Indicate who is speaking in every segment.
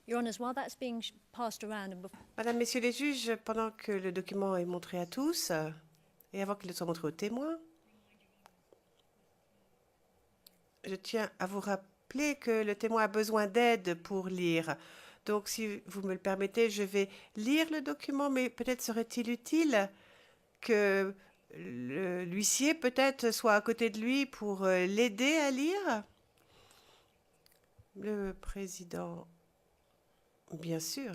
Speaker 1: Your Honours, while that's being passed around,
Speaker 2: Madame, Messieurs les juges, pendant que le document est montré à tous et avant qu'il soit montré aux témoins, je tiens à vous rappeler que le témoin a besoin d'aide pour lire. Donc, si vous me le permettez, je vais lire le document, mais peut-être serait-il utile que l'huissier peut-être soit à côté de lui pour l'aider à lire. Le président, bien sûr.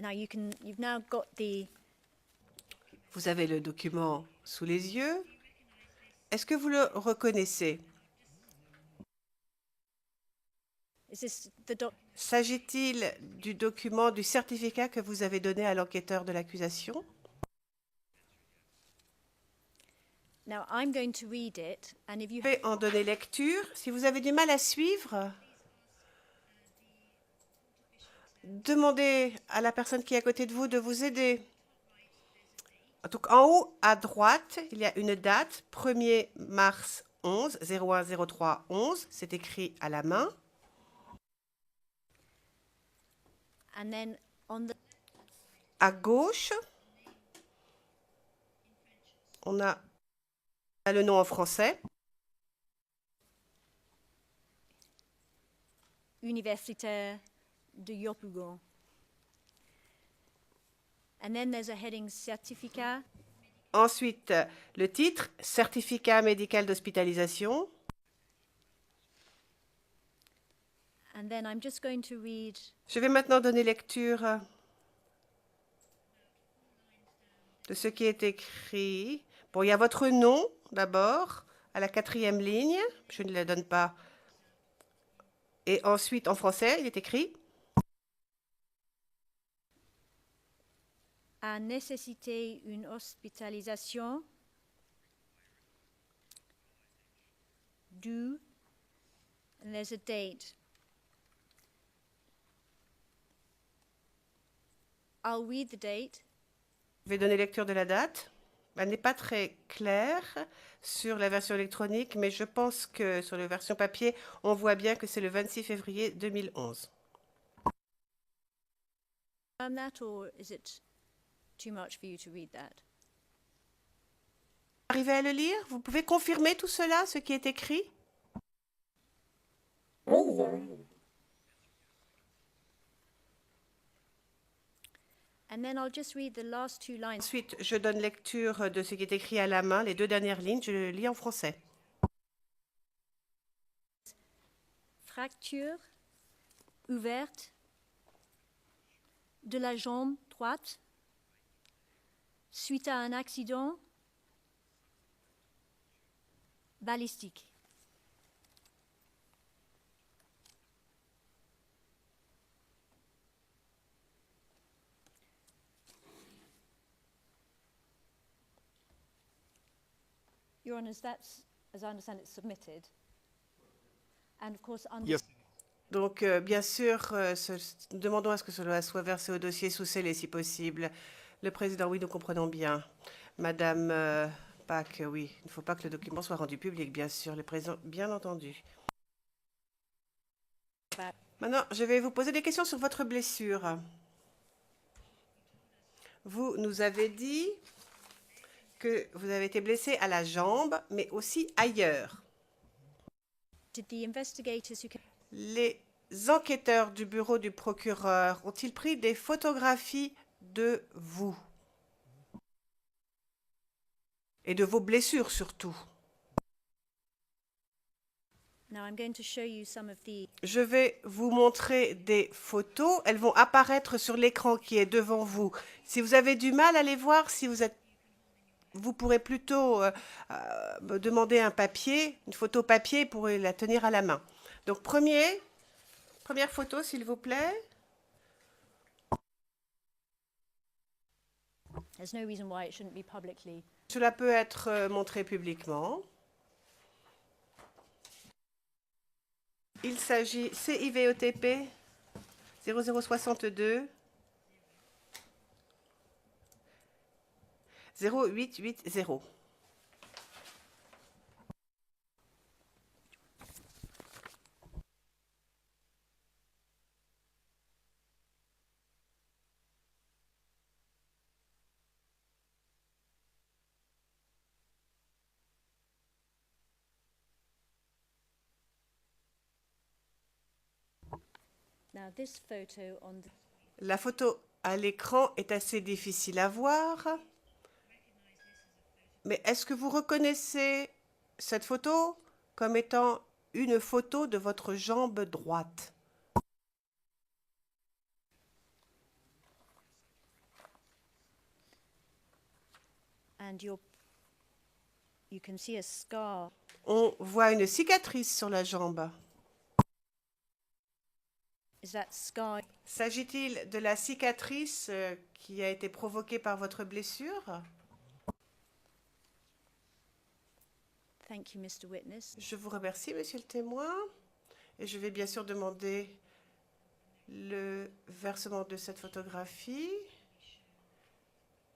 Speaker 1: now you've now got the.
Speaker 2: Vous avez le document sous les yeux. Est-ce que vous le reconnaissez?
Speaker 1: Is this the doc?
Speaker 2: S'agit-il du document du certificat que vous avez donné à l'enquêteur de l'accusation?
Speaker 1: Now I'm going to read it, and if you
Speaker 2: Je vais en donner lecture. Si vous avez du mal à suivre, demandez à la personne qui est à côté de vous aider. Donc, en haut à droite, il y a une date, 1er mars 11, 0103 11. C'est écrit à la main.
Speaker 1: and then on the
Speaker 2: À gauche, on a le nom en français.
Speaker 1: Universitaire de Yopougon. And then there's a heading certificat.
Speaker 2: Ensuite, le titre, certificat médical d'hospitalisation.
Speaker 1: And then I'm just going to read.
Speaker 2: Je vais maintenant donner lecture de ce qui est écrit. Bon, il y a votre nom d'abord à la 4e ligne. Je ne la donne pas. Et ensuite, en français, il est écrit.
Speaker 1: A nécessité une hospitalisation due, and there's a date. I'll read the date.
Speaker 2: Je vais donner lecture de la date. Elle n'est pas très claire sur la version électronique, mais je pense que sur la version papier, on voit bien que c'est le 26 février 2011.
Speaker 1: That, or is it too much for you to read that?
Speaker 2: Arrivez à le lire? Vous pouvez confirmer tout cela, ce qui est écrit?
Speaker 1: And then I'll just read the last two lines.
Speaker 2: Ensuite, je donne lecture de ce qui est écrit à la main, les 2 dernières lignes, je le lis en français.
Speaker 1: Fracture ouverte de la jambe droite suite à un accident balistique. Your Honours, that's, as I understand it, submitted. And of course, under
Speaker 3: Yes.
Speaker 2: Donc, bien sûr, nous demandons à ce que cela soit versé au dossier sous scellé, si possible. Le président, oui, nous comprenons bien. Madame Pack, oui, il ne faut pas que le document soit rendu public, bien sûr. Le président, bien entendu. Maintenant, je vais vous poser des questions sur votre blessure. Vous nous avez dit que vous avez été blessé à la jambe, mais aussi ailleurs.
Speaker 1: did the investigators who
Speaker 2: Les enquêteurs du bureau du procureur ont-ils pris des photographies de vous? et de vos blessures surtout.
Speaker 1: Now I'm going to show you some of the
Speaker 2: Je vais vous montrer des photos. Elles vont apparaître sur l'écran qui est devant vous. Si vous avez du mal à les voir, vous pourrez plutôt me demander un papier, une photo papier, et pourrez la tenir à la main. Donc première photo, s'il vous plaît.
Speaker 1: there's no reason why it shouldn't be publicly.
Speaker 2: Cela peut être montré publiquement. Il s'agit CIVOTP 0062 0880.
Speaker 1: Now this photo on the
Speaker 2: La photo à l'écran est assez difficile à voir. Mais est-ce que vous reconnaissez cette photo comme étant une photo de votre jambe droite?
Speaker 1: and you can see a scar.
Speaker 2: On voit une cicatrice sur la jambe.
Speaker 1: Is that scar
Speaker 2: S'agit-il de la cicatrice qui a été provoquée par votre blessure?
Speaker 1: Thank you, Mr. Witness.
Speaker 2: Je vous remercie, monsieur le témoin. Et je vais bien sûr demander le versement de cette photographie.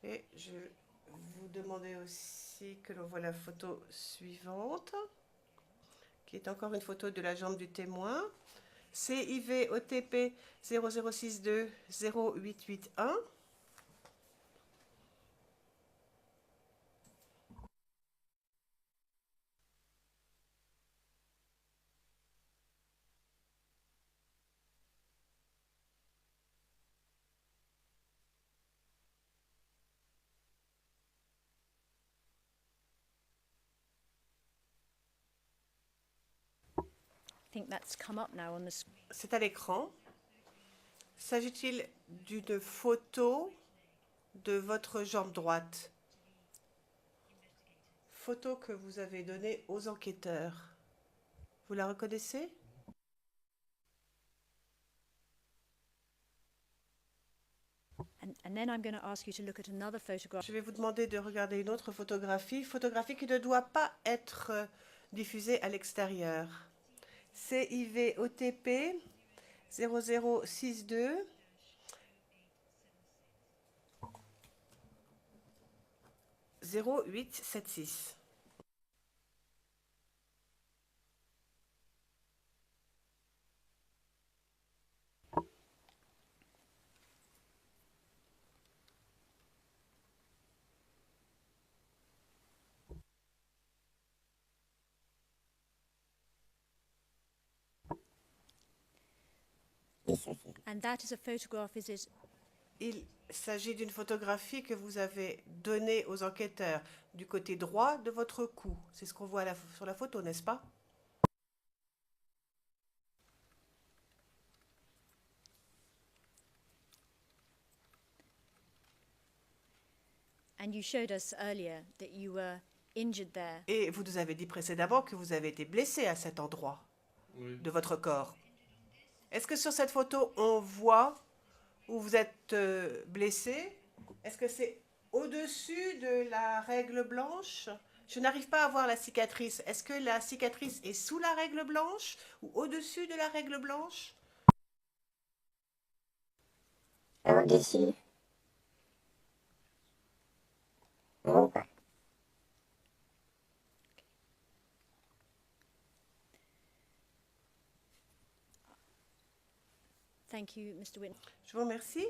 Speaker 2: Et je vais vous demander aussi que l'on voit la photo suivante, qui est encore une photo de la jambe du témoin. CIVOTP 0062 0881.
Speaker 1: I think that's come up now on the
Speaker 2: C'est à l'écran. S'agit-il d'une photo de votre jambe droite? Photo que vous avez donnée aux enquêteurs. Vous la reconnaissez?
Speaker 1: and then I'm going to ask you to look at another photograph.
Speaker 2: Je vais vous demander de regarder une autre photographie qui ne doit pas être diffusée à l'extérieur. CIVOTP 0062 0876.
Speaker 1: And that is a photograph, is it?
Speaker 2: Il s'agit d'une photographie que vous avez donnée aux enquêteurs du côté droit de votre cou. C'est ce qu'on voit sur la photo, n'est-ce pas?
Speaker 1: And you showed us earlier that you were injured there.
Speaker 2: Et vous nous avez dit précédemment que vous avez été blessé à cet endroit de votre corps. Est-ce que sur cette photo, on voit où vous êtes blessé? Est-ce que c'est au-dessus de la règle blanche? Je n'arrive pas à voir la cicatrice. Est-ce que la cicatrice est sous la règle blanche ou au-dessus de la règle blanche?
Speaker 3: Au-dessus. Oh.
Speaker 1: Thank you, Mr. Witness.
Speaker 2: Je vous remercie.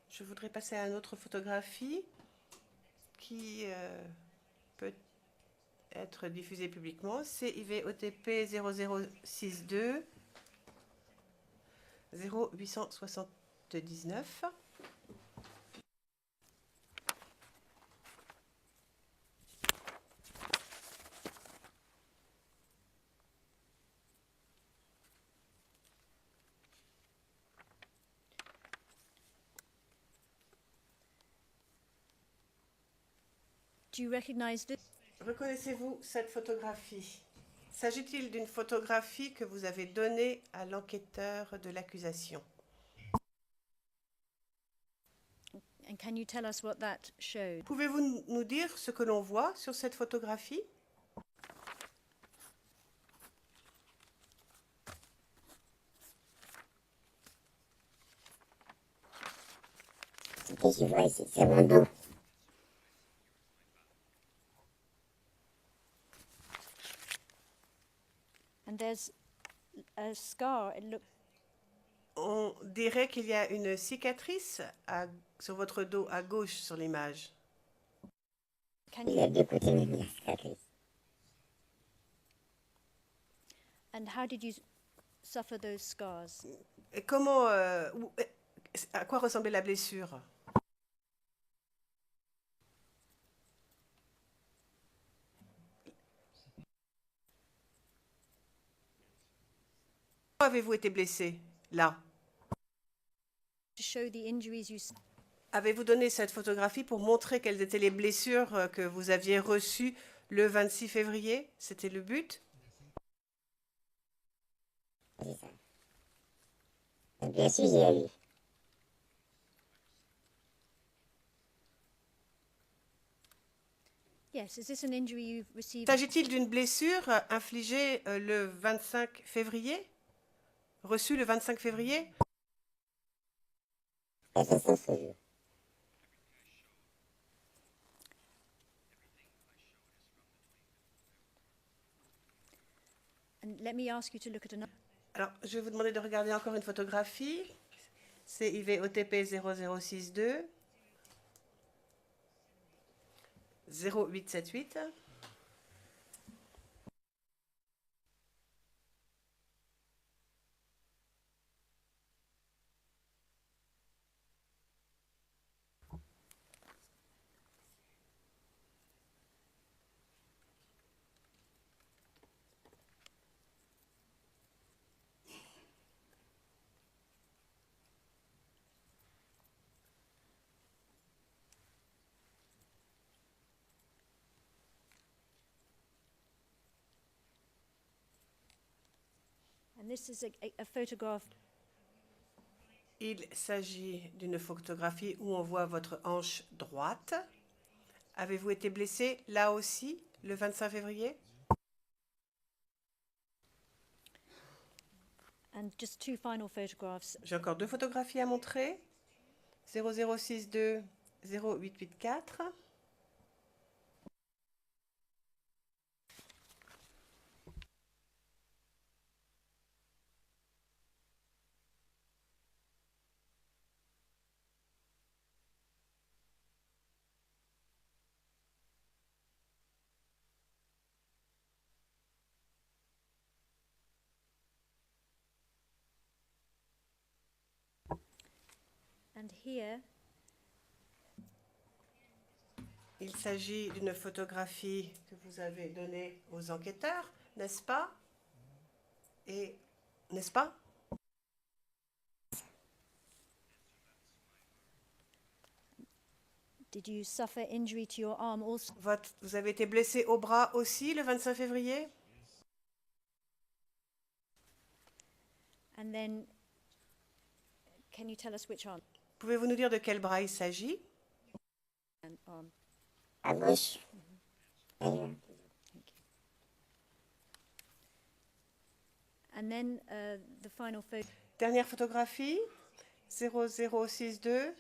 Speaker 2: Je voudrais passer à une autre photographie qui peut être diffusée publiquement. CIVOTP 0062 0879.
Speaker 1: Do you recognize this?
Speaker 2: Reconnaissez-vous cette photographie? S'agit-il d'une photographie que vous avez donnée à l'enquêteur de l'accusation?
Speaker 1: And can you tell us what that showed?
Speaker 2: Pouvez-vous nous dire ce que l'on voit sur cette photographie?
Speaker 3: Ce que je vois ici, c'est mon dos.
Speaker 1: And there's a scar. It look.
Speaker 2: On dirait qu'il y a une cicatrice sur votre dos à gauche sur l'image.
Speaker 1: Can
Speaker 3: Il y a
Speaker 1: you?
Speaker 3: deux côtés même de la cicatrice.
Speaker 1: And how did you suffer those scars?
Speaker 2: Et comment, à quoi ressemblait la blessure? Comment avez-vous été blessé là?
Speaker 1: To show the injuries you.
Speaker 2: Avez-vous donné cette photographie pour montrer quelles étaient les blessures que vous aviez reçues le 26 février? C'était le but?
Speaker 3: C'est ça. Et bien sûr, j'ai eu.
Speaker 1: Yes. Is this an injury you've received?
Speaker 2: S'agit-il d'une blessure infligée le 25 février? Reçue le 25 février?
Speaker 3: Elle fait ça ce jour.
Speaker 1: And let me ask you to look at another.
Speaker 2: Alors, je vais vous demander de regarder encore une photographie. C'est IVOTP 0062 0878.
Speaker 1: And this is a photograph.
Speaker 2: Il s'agit d'une photographie où on voit votre hanche droite. Avez-vous été blessé là aussi le 25 février?
Speaker 1: And just two final photographs.
Speaker 2: J'ai encore deux photographies à montrer. 0062 0884.
Speaker 1: And here,
Speaker 2: Il s'agit d'une photographie que vous avez donnée aux enquêteurs, n'est-ce pas? Et n'est-ce pas?
Speaker 1: did you suffer injury to your arm also?
Speaker 2: Vous avez été blessé au bras aussi le 25 février?
Speaker 1: And then, can you tell us which arm?
Speaker 2: Pouvez-vous nous dire de quel bras il s'agit?
Speaker 1: And arm.
Speaker 3: À gauche. Et là.
Speaker 1: Thank you. And then the final photo.
Speaker 2: Dernière photographie, 0062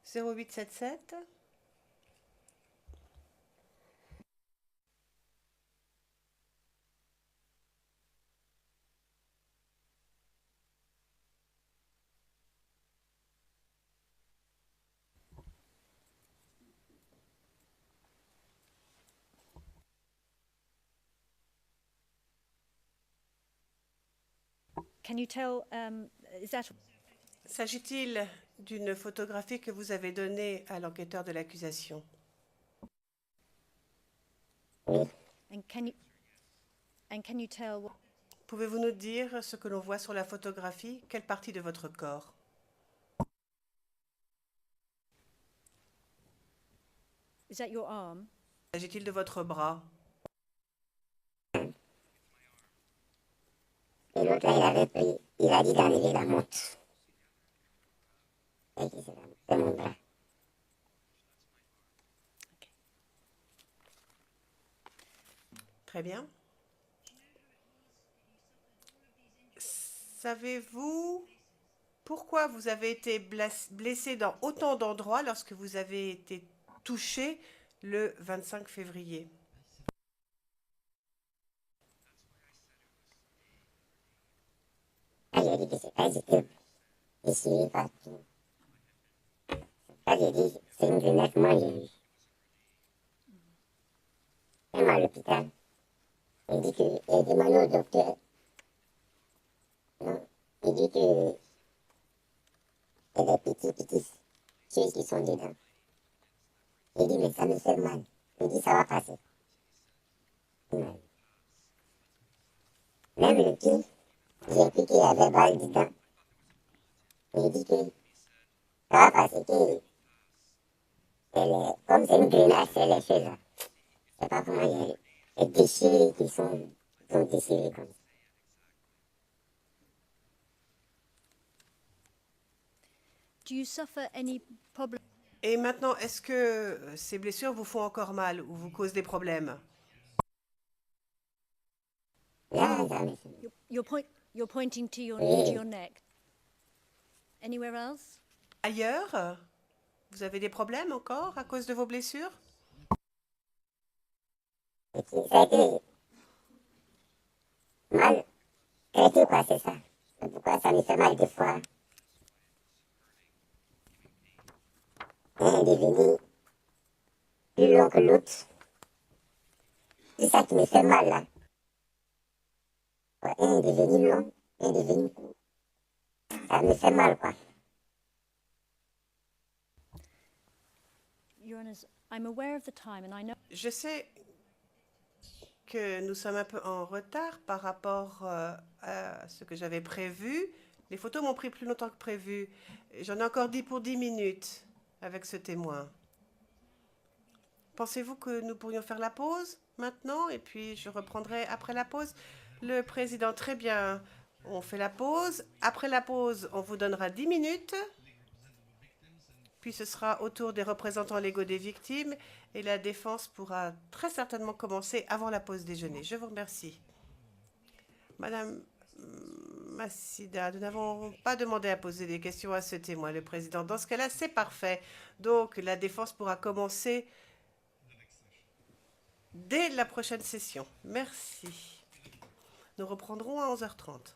Speaker 2: 0877.
Speaker 1: Can you tell? Is that?
Speaker 2: S'agit-il d'une photographie que vous avez donnée à l'enquêteur de l'accusation?
Speaker 3: Oui.
Speaker 1: And can you tell?
Speaker 2: Pouvez-vous nous dire ce que l'on voit sur la photographie? Quelle partie de votre corps?
Speaker 1: Is that your arm?
Speaker 2: Il S'agit-il de votre bras?
Speaker 3: Et l'autre, là, il a dit d'enlever la montre. Et qu'il s'est c'est mon bras.
Speaker 2: Très bien. Savez-vous pourquoi vous avez été blessé dans autant d'endroits lorsque vous avez été touché le 25 février?
Speaker 3: Ah, j'ai dit que c'est pas, j'étais déchiré partout. Ah, j'ai dit, c'est une greffe, moi, j'ai eu. Même à l'hôpital. Il dit que, il demandé au docteur. Non, il dit que il y a des petits choses qui sont dedans. Il dit, mais ça me fait mal. Il dit, ça va passer. Non. Même le pied, j'ai cru qu'il y avait balle dedans. Il dit que ça va passer, que comme c'est une grenade, c'est les choses là. Je sais pas comment il y a les déchets qui sont déchirés comme ça.
Speaker 1: Do you suffer any problem?
Speaker 2: Et maintenant, est-ce que ces blessures vous font encore mal ou vous causent des problèmes?
Speaker 3: Là, ça me fait mal.
Speaker 1: You're pointing to
Speaker 3: Oui.
Speaker 1: your neck. Anywhere else?
Speaker 2: Ailleurs, vous avez des problèmes encore à cause de vos blessures?
Speaker 3: Et puis, ça a été mal traité, quoi, c'est ça. Et pourquoi ça me fait mal des fois? Un est devenu plus long que l'autre. C'est ça qui me fait mal, là. Ouais, un est devenu long, un est devenu court. Ça me fait mal, quoi.
Speaker 1: Your Honours, I'm aware of the time and I know
Speaker 2: Je sais que nous sommes un peu en retard par rapport à ce que j'avais prévu. Les photos m'ont pris plus longtemps que prévu. J'en ai encore dit pour 10 minutes avec ce témoin. Pensez-vous que nous pourrions faire la pause maintenant et puis je reprendrai après la pause? Le président, très bien. On fait la pause. Après la pause, on vous donnera 10 minutes. Puis ce sera au tour des représentants légaux des victimes et la défense pourra très certainement commencer avant la pause déjeuner. Je vous remercie. Madame Massida, nous n'avons pas demandé à poser des questions à ce témoin, le président. Dans ce cas-là, c'est parfait. Donc la défense pourra commencer dès la prochaine session. Merci. Nous reprendrons à 11h30.